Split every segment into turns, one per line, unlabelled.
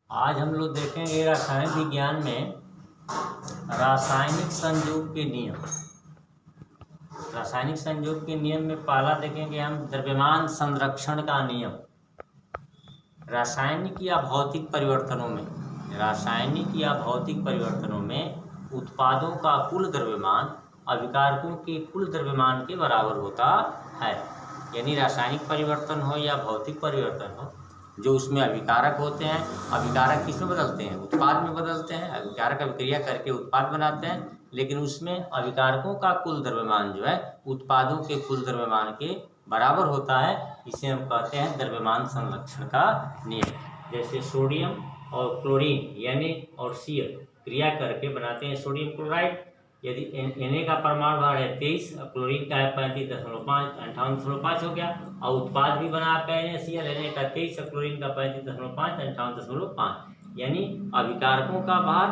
आज हम लोग देखेंगे रसायन विज्ञान में रासायनिक संयोग के नियम। रासायनिक संयोग के नियम में पहला देखेंगे हम द्रव्यमान संरक्षण का नियम। रासायनिक या भौतिक परिवर्तनों में उत्पादों का कुल द्रव्यमान अभिकारकों के कुल द्रव्यमान के बराबर होता है। यानी रासायनिक परिवर्तन हो या भौतिक परिवर्तन हो, जो उसमें अभिकारक होते हैं, अभिकारक किसमें बदलते हैं? उत्पाद में बदलते हैं। अभिकारक अभिक्रिया करके उत्पाद बनाते हैं, लेकिन उसमें अभिकारकों का कुल द्रव्यमान जो है उत्पादों के कुल द्रव्यमान के बराबर होता है। इसे हम कहते हैं द्रव्यमान संरक्षण का नियम। जैसे सोडियम और क्लोरीन Na और Cl क्रिया करके बनाते हैं सोडियम क्लोराइड। यदि Na का परमाणु भार है 23, क्लोरीन का है 35.5, 58.5 हो गया। और उत्पाद भी बना पे NaCl, Na का 23, क्लोरीन का 35.5, 58.5। यानी अभिकारकों का भार,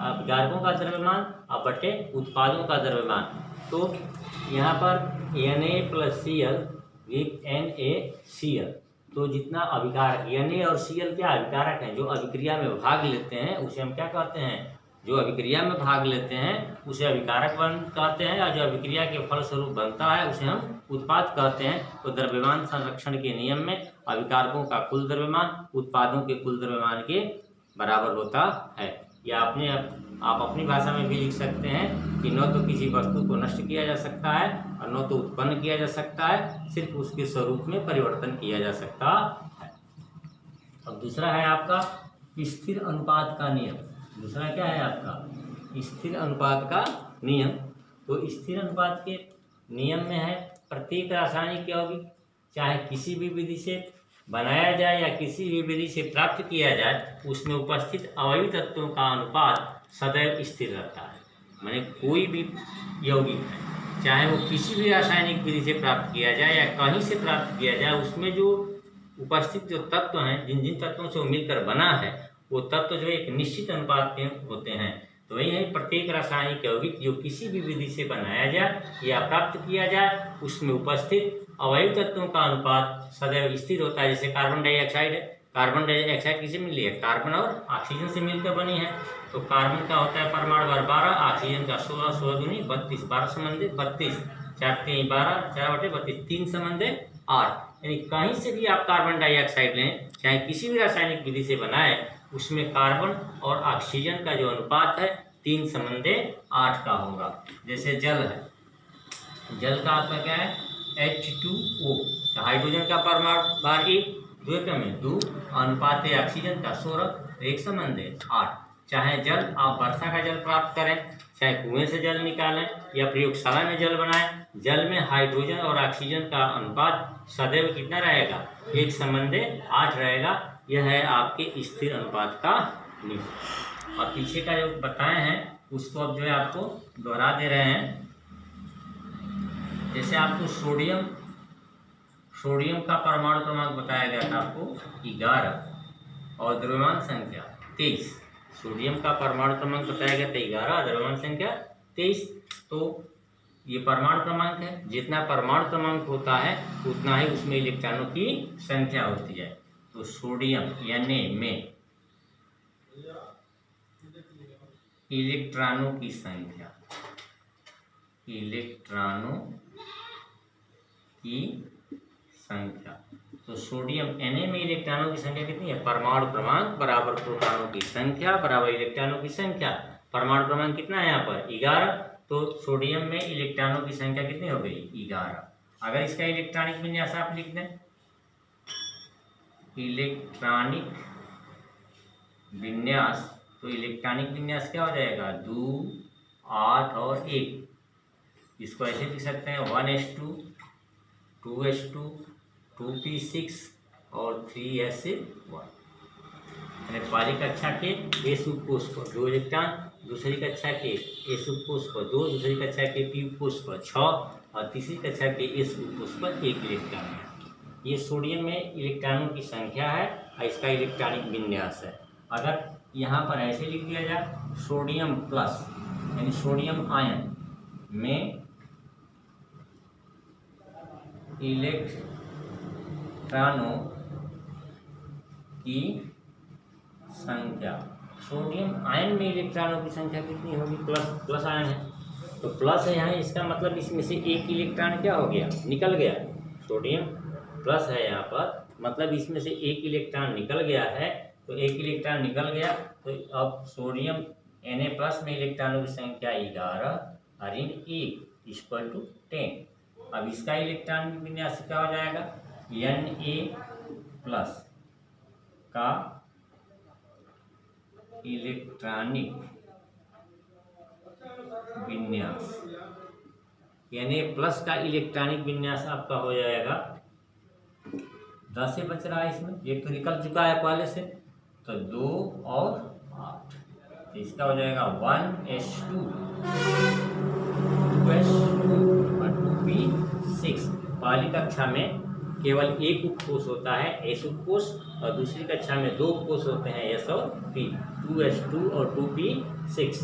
अभिकारकों का द्रव्यमान और बटे उत्पादों का द्रव्यमान। तो यहाँ पर Na + Cl विथ NaCl, तो जितना अभिकारक Na और Cl क्या अभिकारक हैं, जो अभिक्रिया में भाग लेते हैं उसे हम क्या कहते हैं? जो अभिक्रिया में भाग लेते हैं उसे अभिकारक कहते हैं, और जो अभिक्रिया के फलस्वरूप बनता है उसे हम उत्पाद कहते हैं। तो द्रव्यमान संरक्षण के नियम में अभिकारकों का कुल द्रव्यमान उत्पादों के कुल द्रव्यमान के बराबर होता है। या आप अपनी भाषा में भी लिख सकते हैं कि न तो किसी वस्तु को नष्ट किया जा सकता है और न तो उत्पन्न किया जा सकता है, सिर्फ उसके स्वरूप में परिवर्तन किया जा सकता है। अब दूसरा है आपका स्थिर अनुपात का नियम। दूसरा क्या है आपका? स्थिर अनुपात का नियम। तो स्थिर अनुपात के नियम में है प्रत्येक रासायनिक यौगिक चाहे किसी भी विधि से बनाया जाए या किसी भी विधि से प्राप्त किया जाए, उसमें उपस्थित अवयवी तत्वों का अनुपात सदैव स्थिर रहता है। माने कोई भी यौगिक है, चाहे वो किसी भी रासायनिक विधि से प्राप्त किया जाए या कहीं से प्राप्त किया जाए, उसमें जो उपस्थित जो तत्व हैं, जिन जिन तत्वों से वो मिलकर बना है, वो तत्व जो एक निश्चित अनुपात के होते हैं। तो वही है प्रत्येक रासायनिक यौगिक जो किसी भी विधि से बनाया जाए या प्राप्त किया जाए, उसमें उपस्थित अवयवी तत्वों का अनुपात सदैव स्थिर होता है। जैसे कार्बन डाइऑक्साइड है, कार्बन डाइऑक्साइड किसे मिली है? कार्बन और ऑक्सीजन से मिलकर बनी है। तो कार्बन का होता है परमाणु भार 12, ऑक्सीजन का 16, 16 दूनी 32, 12 संबंधे 32, 4 3 12, 4 बटे 32, 3 संबंधे 8। यानी कहीं से भी आप कार्बन डाइऑक्साइड लें, चाहे किसी भी रासायनिक विधि से बनाए, उसमें कार्बन और ऑक्सीजन का जो अनुपात है 3 संबंधे 8 का होगा। जैसे जल है, जल का आपका क्या है? H2O। तो हाइड्रोजन का परमाणु भार 1, 2 में 2, अनुपात है ऑक्सीजन का 16, 1 संबंधे 8। चाहे जल आप वर्षा का जल प्राप्त करें, चाहे कुएं से जल निकालें या प्रयोगशाला में जल बनाएं, जल में हाइड्रोजन और ऑक्सीजन का अनुपात सदैव कितना रहेगा? 1 संबंधे 8 रहेगा। यह है आपके स्थिर अनुपात का नियम। और पीछे का जो बताए हैं उसको अब जो है आपको दोहरा दे रहे हैं। जैसे आपको सोडियम का परमाणु क्रमांक बताया गया था आपको 11 और द्रव्यमान संख्या 23। सोडियम का परमाणु क्रमांक बताया गया था 11 और द्रव्यमान संख्या 23। तो ये परमाणु क्रमांक है, जितना परमाणु क्रमांक होता है उतना ही उसमें इलेक्ट्रॉनों की संख्या होती है। तो सोडियम Na में इलेक्ट्रॉनों की संख्या, तो सोडियम Na में इलेक्ट्रॉनों की संख्या कितनी है? परमाणु क्रमांक बराबर प्रोटॉनों की संख्या बराबर इलेक्ट्रॉनों की संख्या। परमाणु क्रमांक कितना है यहाँ पर? 11। तो सोडियम में इलेक्ट्रॉनों की संख्या कितनी हो गई? 11। अगर इसका इलेक्ट्रॉनिक विन्यास आप लिख दें, इलेक्ट्रॉनिक विन्यास, तो इलेक्ट्रॉनिक विन्यास क्या हो जाएगा? 2, 8 और 1। इसको ऐसे लिख सकते हैं 1s2, 2s2, 2p6 और 3s1। पहली कक्षा के s उपकोष पर 2 इलेक्ट्रॉन, दूसरी कक्षा के s उपकोष पर 2, दूसरी कक्षा के p उपकोष पर 6 और तीसरी कक्षा के s उपकोष पर 1 इलेक्ट्रॉन है। ये सोडियम में इलेक्ट्रॉनों की संख्या है और इसका इलेक्ट्रॉनिक विन्यास है। अगर यहाँ पर ऐसे लिख दिया जाए सोडियम प्लस, यानी सोडियम आयन में इलेक्ट्रॉनों की संख्या। सोडियम आयन में इलेक्ट्रॉनों की संख्या कितनी होगी? प्लस आयन है तो प्लस है यहाँ, इसका मतलब इसमें से एक इलेक्ट्रॉन क्या हो गया? निकल गया। सोडियम प्लस है यहाँ पर, मतलब इसमें से एक इलेक्ट्रॉन निकल गया है। तो एक इलेक्ट्रॉन निकल गया तो अब सोडियम Na+ में इलेक्ट्रॉनों की संख्या 11 और इन 1 इक्वल टू 10। अब इसका इलेक्ट्रॉन विन्यास क्या हो जाएगा? Na+ का इलेक्ट्रॉनिक विन्यास, Na+ का इलेक्ट्रॉनिक विन्यास आपका हो जाएगा 10 से बच रहा है, इसमें एक तो निकल चुका है पहले से, तो 2 और 8, तो इसका हो जाएगा 1s2 2s2 और 2p6। पहली कक्षा में केवल एक उपकोष होता है S उपकोष और दूसरी कक्षा में 2 उपकोष होते हैं S और P, 2s2 और 2p6।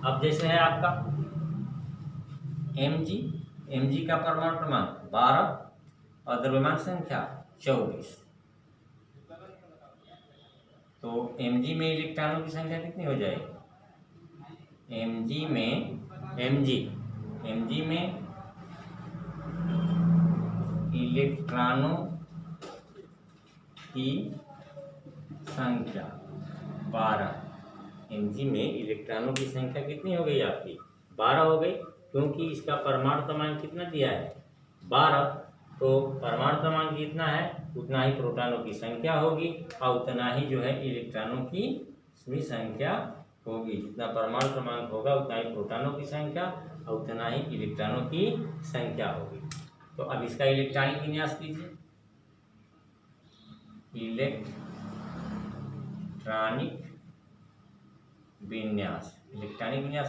अब जैसे है आपका Mg का परमाणु क्रमांक 12 और द्रव्यमान संख्या 24, तो Mg में इलेक्ट्रॉनों की संख्या कितनी हो जाएगी? Mg में इलेक्ट्रॉनों की संख्या 12। Mg में इलेक्ट्रॉनों की संख्या कितनी हो गई आपकी? 12 हो गई, क्योंकि इसका परमाणु क्रमांक कितना दिया है? 12। तो परमाणु क्रमांक जितना है उतना ही प्रोटॉनों की संख्या होगी और उतना ही जो है इलेक्ट्रॉनों की भी संख्या होगी। जितना परमाणु क्रमांक होगा उतना ही प्रोटॉनों की संख्या और उतना ही इलेक्ट्रॉनों की संख्या होगी। तो अब इसका इलेक्ट्रॉनिक विन्यास कीजिए। इलेक्ट्रॉनिक विन्यास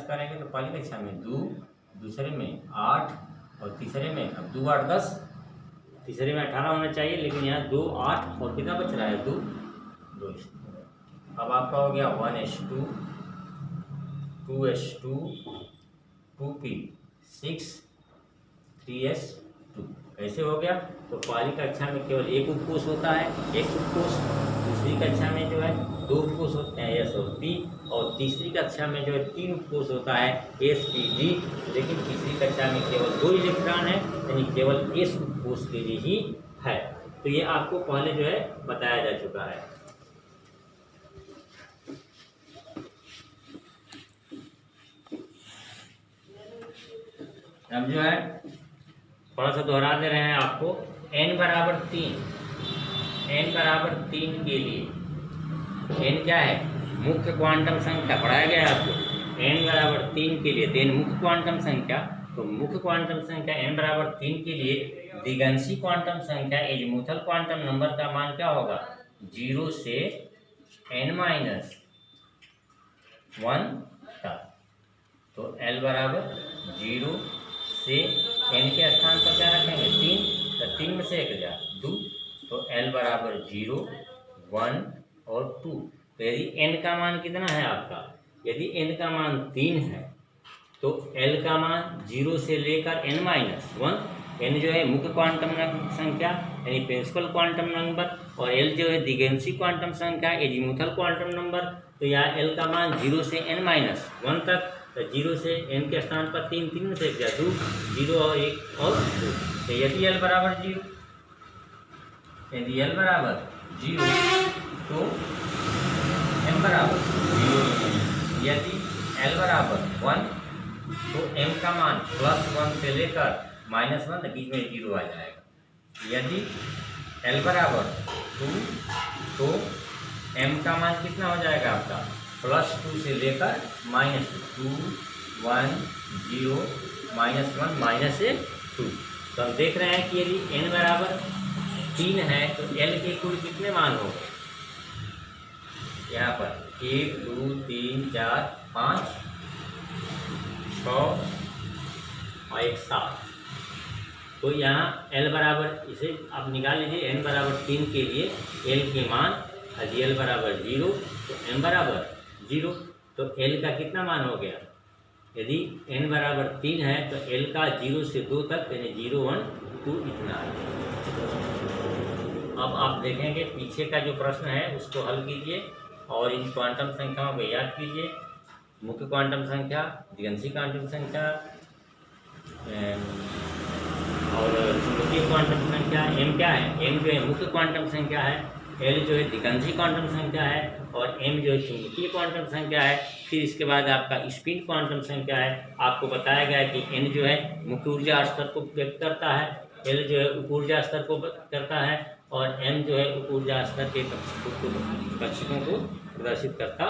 करेंगे तो पहली कक्षा में 2, दूसरे में 8 और तीसरे में, अब 2 8 10, तीसरे में 18 होना चाहिए, लेकिन यहाँ 2 8 और कितना बच रहा है? 2। अब आपका हो गया 1s2 2s2 2p6 3s2। कैसे हो गया? तो पहली कक्षा में केवल एक उपकोष होता है S उपकोष, दूसरी कक्षा में जो है 2 उपकोष होते हैं S और P, और तीसरी कक्षा में जो है 3 उपकोष होता है S P D, लेकिन तीसरी कक्षा में केवल 2 इलेक्ट्रॉन है, यानी केवल S उपकोष के लिए ही है। तो ये आपको पहले जो है बताया जा चुका है। अब जो है थोड़ा सा दोहरा दे रहे हैं आपको। n बराबर 3 के लिए n क्या है? मुख्य क्वांटम संख्या पढ़ाया गया है आपको। n बराबर 3 के लिए n मुख्य क्वांटम संख्या, तो मुख्य क्वांटम संख्या n बराबर 3 के लिए दिगंशी क्वांटम संख्या एजीमुथल क्वांटम नंबर का मान क्या होगा? 0 से n-1 तक। तो L बराबर 0 से n के स्थान पर क्या रखेंगे? 3, तो 3 में से 1 गया 2, तो L बराबर 0 1 और 2। तो यदि n का मान कितना है आपका? यदि n का मान 3 है तो L का मान 0 से लेकर n-1, n जो है मुख्य क्वांटम संख्या यानी प्रिंसिपल क्वांटम नंबर, और L जो है दिगंशी क्वांटम संख्या एजीमुथल क्वांटम नंबर। तो यहाँ L का मान 0 से n-1 तक, तो 0 से n के स्थान पर 3, 3 में से 2, 0 और 1 और 2। तो यदि L बराबर 0 तो m बराबर 0, यदि L बराबर 1 तो m का मान +1 से लेकर -1, बीच में 0 आ जाएगा। यदि L बराबर 2 तो m का मान कितना हो जाएगा आपका? +2 से लेकर -2, 1 0 -1 -2। तो हम देख रहे हैं कि यदि n बराबर 3 है तो L के कुल कितने मान हो गए? यहाँ पर 1 2 3 4 5 6 और 1 7। तो यहाँ L बराबर, इसे आप निकाल लीजिए, n बराबर 3 के लिए L के मान, यदि L बराबर 0 तो m बराबर 0, तो L का कितना मान हो गया? यदि n बराबर 3 है तो L का 0 से 2 तक, यानी 0 1 2 इतना है। अब आप देखेंगे पीछे का जो प्रश्न है उसको हल कीजिए और इन क्वांटम संख्याओं को याद कीजिए। मुख्य क्वांटम संख्या, दिगंशी क्वांटम संख्या और चुंबकीय क्वांटम संख्या। m क्या है? m जो है मुख्य क्वांटम संख्या है, l जो है दिगंशी क्वांटम संख्या है और m जो है चुंबकीय क्वांटम संख्या है। फिर इसके बाद आपका स्पिन क्वांटम संख्या है। आपको बताया गया कि n जो है मुख्य ऊर्जा स्तर को व्यक्त करता है, l जो है उप ऊर्जा स्तर को व्यक्त करता है और m जो है उप ऊर्जा स्तर के कक्षकों को प्रदर्शित करता